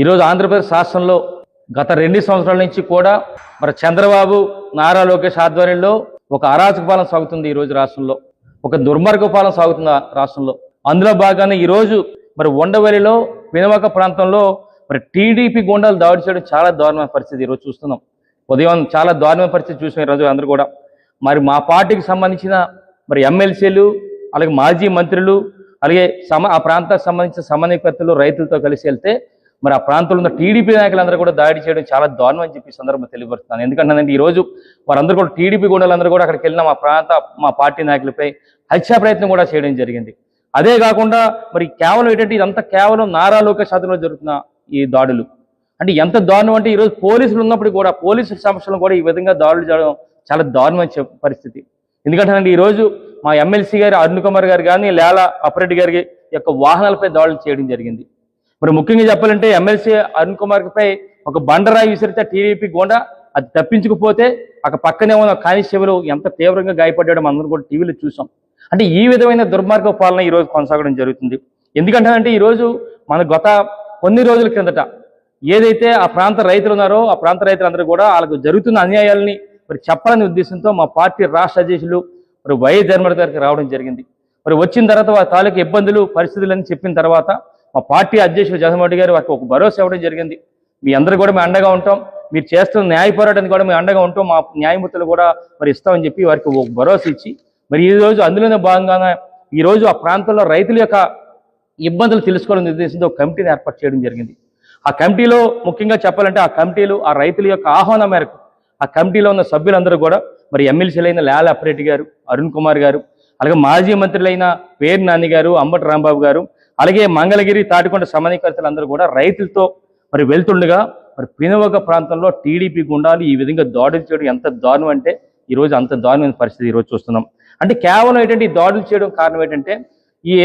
ఈరోజు ఆంధ్రప్రదేశ్ రాష్ట్రంలో గత 2 సంవత్సరాల నుంచి కూడా మరి చంద్రబాబు నారా లోకేష్ ఆధ్వర్యంలో ఒక అరాచక పాలన సాగుతుంది. ఈరోజు రాష్ట్రంలో ఒక దుర్మార్గ పాలన సాగుతుంది రాష్ట్రంలో. అందులో భాగంగానే ఈరోజు మరి ఉండవల్లిలో వినవక ప్రాంతంలో మరి టీడీపీ గుండాలు దాడి చేయడం చాలా దారుణమైన పరిస్థితి ఈరోజు చూస్తున్నాం. ఉదయం చాలా దారుణమైన పరిస్థితి చూసిన ఈరోజు అందరూ కూడా మరి మా పార్టీకి సంబంధించిన మరి ఎమ్మెల్సీలు అలాగే మాజీ మంత్రులు అలాగే ఆ ప్రాంతానికి సంబంధించిన సమన్వయకర్తలు రైతులతో కలిసి వెళ్తే మరి ఆ ప్రాంతంలో ఉన్న టీడీపీ నాయకులందరూ కూడా దాడి చేయడం చాలా దారుణం అని చెప్పి సందర్భంగా తెలియపరుస్తున్నాను. ఎందుకంటే ఈరోజు వారందరూ కూడా టీడీపీ గుండాలందరూ కూడా అక్కడికి వెళ్ళిన మా పార్టీ నాయకులపై హత్యా ప్రయత్నం కూడా చేయడం జరిగింది. అదే కాకుండా మరి కేవలం ఏంటంటే ఇదంతా కేవలం నారా లోకేష్ ఆధ్వర్యంలో జరుగుతున్న ఈ దాడులు అంటే ఎంత దారుణం అంటే ఈరోజు పోలీసులు ఉన్నప్పుడు కూడా పోలీసుల సమస్యలను కూడా ఈ విధంగా దాడులు చేయడం చాలా దారుణమైన పరిస్థితి. ఎందుకంటే ఈరోజు మా ఎమ్మెల్సీ గారు అరుణ్ కుమార్ గారు కానీ లేలా అప్పారెడ్డి గారి యొక్క వాహనాలపై దాడులు చేయడం జరిగింది. మరి ముఖ్యంగా చెప్పాలంటే ఎమ్మెల్సీ అరుణ్ కుమార్ పై ఒక బండరాయి విసిరితే టీడీపీ గుండా అది తప్పించకపోతే అక్కడ పక్కనే ఉన్న కానిస్టేబుల్ ఎంత తీవ్రంగా గాయపడ్డాడో అందరం కూడా టీవీలో చూసాం. అంటే ఈ విధమైన దుర్మార్గ పాలన ఈరోజు కొనసాగడం జరుగుతుంది. ఎందుకంటే ఈరోజు మన గత కొన్ని రోజుల కిందట ఏదైతే ఆ ప్రాంత రైతులు ఉన్నారో ఆ ప్రాంత రైతులందరూ కూడా వాళ్ళకు జరుగుతున్న అన్యాయాలని మరి చెప్పాలనే ఉద్దేశంతో మా పార్టీ రాష్ట్ర అధ్యక్షులు మరి వైఎస్ జగన్మోహన్ గారికి రావడం జరిగింది. మరి వచ్చిన తర్వాత వారి తాలూకు ఇబ్బందులు పరిస్థితులని చెప్పిన తర్వాత మా పార్టీ అధ్యక్షులు జగన్మోహన్ గారు వారికి ఒక భరోసా ఇవ్వడం జరిగింది. మీ అందరూ కూడా మేము అండగా ఉంటాం, మీరు చేస్తున్న న్యాయ పోరాటానికి కూడా మేము అండగా ఉంటాం, మా న్యాయమూర్తులు కూడా మరి ఇస్తామని చెప్పి వారికి ఒక భరోసా ఇచ్చి మరి ఈరోజు అందులోనే భాగంగానే ఈరోజు ఆ ప్రాంతంలో రైతుల యొక్క ఇబ్బందులు తెలుసుకోవాలనే ఉద్దేశంతో ఒక కమిటీని ఏర్పాటు చేయడం జరిగింది. ఆ కమిటీలో ముఖ్యంగా చెప్పాలంటే ఆ కమిటీలు ఆ రైతుల యొక్క ఆహ్వానం మేరకు ఆ కమిటీలో ఉన్న సభ్యులందరూ కూడా మరి ఎమ్మెల్సీలైన లేలా అప్పారెడ్డి గారు, అరుణ్ కుమార్ గారు, అలాగే మాజీ మంత్రులైన పేరు నాని గారు, అంబటి రాంబాబు గారు, అలాగే మంగళగిరి తాటికొండ సమన్వయకర్తలందరూ కూడా రైతులతో మరి వెళ్తుండగా మరి పినవక ప్రాంతంలో టీడీపీ గుండాలు ఈ విధంగా దాడులు చేయడం ఎంత దారుణం అంటే ఈరోజు అంత దారుణమైన పరిస్థితి ఈరోజు చూస్తున్నాం. అంటే కేవలం ఏంటంటే ఈ దాడులు చేయడం కారణం ఏంటంటే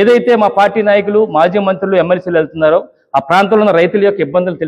ఏదైతే మా పార్టీ నాయకులు మాజీ మంత్రులు ఎమ్మెల్సీలు వెళ్తున్నారో ఆ ప్రాంతంలో ఉన్న రైతుల యొక్క ఇబ్బందులు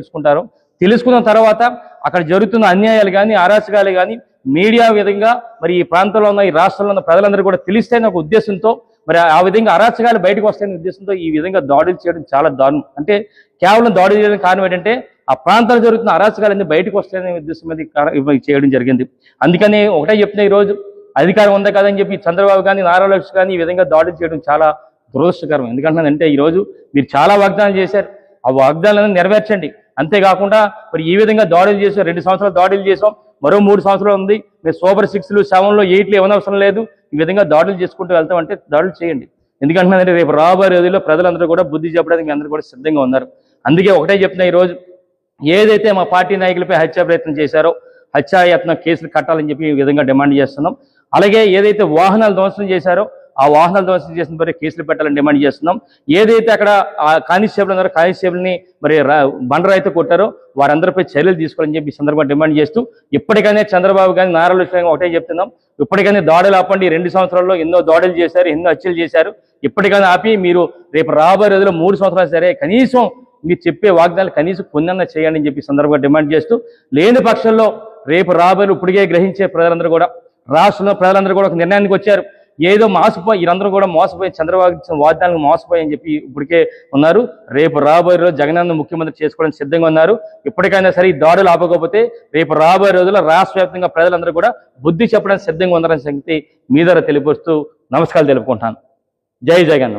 తెలుసుకున్న తర్వాత అక్కడ జరుగుతున్న అన్యాయాలు కానీ అరాచకాలు కానీ మీడియా విధంగా మరి ఈ ప్రాంతంలో ఉన్న ఈ రాష్ట్రంలో ఉన్న ప్రజలందరూ కూడా తెలిస్తేనే ఒక ఉద్దేశంతో మరి ఆ విధంగా అరాచకాలు బయటకు వస్తాయనే ఉద్దేశంతో ఈ విధంగా దాడులు చేయడం చాలా దారుణం. అంటే కేవలం దాడులు చేయడం కారణం ఏంటంటే ఆ ప్రాంతాల్లో జరుగుతున్న అరాచకాలన్నీ బయటకు వస్తాయనే ఉద్దేశం మీద చేయడం జరిగింది. అందుకని ఒకటే చెప్తున్నా, ఈరోజు అధికారం ఉందా కదని చెప్పి చంద్రబాబు కానీ నారా లోకేష్ కానీ ఈ విధంగా దాడులు చేయడం చాలా దురదృష్టకరం. ఎందుకంటే ఈరోజు మీరు చాలా వాగ్దానాలు చేశారు, ఆ వాగ్దానాలను నెరవేర్చండి. అంతేకాకుండా మరి ఈ విధంగా దాడులు చేసాం, 2 సంవత్సరాలు దాడులు చేసాం, మరో 3 సంవత్సరాలు ఉంది, మీరు సూపర్ 6లు 7లు 8లు ఇవ్వనవసరం లేదు, ఈ విధంగా దాడులు చేసుకుంటూ వెళ్తామంటే దాడులు చేయండి. ఎందుకంటే రేపు రాబోయే రోజుల్లో ప్రజలందరూ కూడా బుద్ధి చెప్పడానికి అందరూ కూడా సిద్ధంగా ఉన్నారు. అందుకే ఒకటే చెప్తున్నా, ఈరోజు ఏదైతే మా పార్టీ నాయకులపై హత్యా ప్రయత్నం చేశారో హత్యాయత్న కేసులు కట్టాలని చెప్పి ఈ విధంగా డిమాండ్ చేస్తున్నాం. అలాగే ఏదైతే వాహనాలు ధ్వంసం చేశారో ఆ వాహనాలు ధ్వంసం చేసిన పరి కేసులు పెట్టాలని డిమాండ్ చేస్తున్నాం. ఏదైతే అక్కడ ఆ కానిస్టేబుల్ ఉన్నారో కానిస్టేబుల్ని మరి బండరాయితో కొట్టారో వారందరిపై చర్యలు తీసుకోవాలని చెప్పి సందర్భంగా డిమాండ్ చేస్తూ ఇప్పటికైనా చంద్రబాబు కానీ నారా లోకేష్ ఒకటే చెప్తున్నాం, ఇప్పటికైనా దాడులు ఆపండి. 2 సంవత్సరాల్లో ఎన్నో దాడులు చేశారు, ఎన్నో హత్యలు చేశారు. ఇప్పటికైనా ఆపి మీరు రేపు రాబోయే రోజుల్లో 3 సంవత్సరాలు సరే కనీసం మీరు చెప్పే వాగ్దానాలు కనీసం కొన్నన్నా చేయండి అని చెప్పి సందర్భంగా డిమాండ్ చేస్తూ, లేని పక్షంలో రేపు రాబోయే ఇప్పటికే గ్రహించే ప్రజలందరూ కూడా రాష్ట్రంలో ప్రజలందరూ కూడా ఒక నిర్ణయానికి వచ్చారు. ఏదో మోసపోయి వీరందరూ కూడా మోసపోయి చంద్రబాబు ఇచ్చిన వాగ్దానాలకు మోసపోయి అని చెప్పి ఇప్పటికే ఉన్నారు. రేపు రాబోయే రోజు జగనన్న ముఖ్యమంత్రి చేసుకోవడానికి సిద్ధంగా ఉన్నారు. ఇప్పటికైనా సరే ఈ దాడులు ఆపకపోతే రేపు రాబోయే రోజుల్లో రాష్ట్ర వ్యాప్తంగా ప్రజలందరూ కూడా బుద్ధి చెప్పడానికి సిద్ధంగా ఉన్నారని సంగతి మీ ద్వారా తెలియపరుస్తూ నమస్కారాలు తెలుపుకుంటాను. జై జగన్.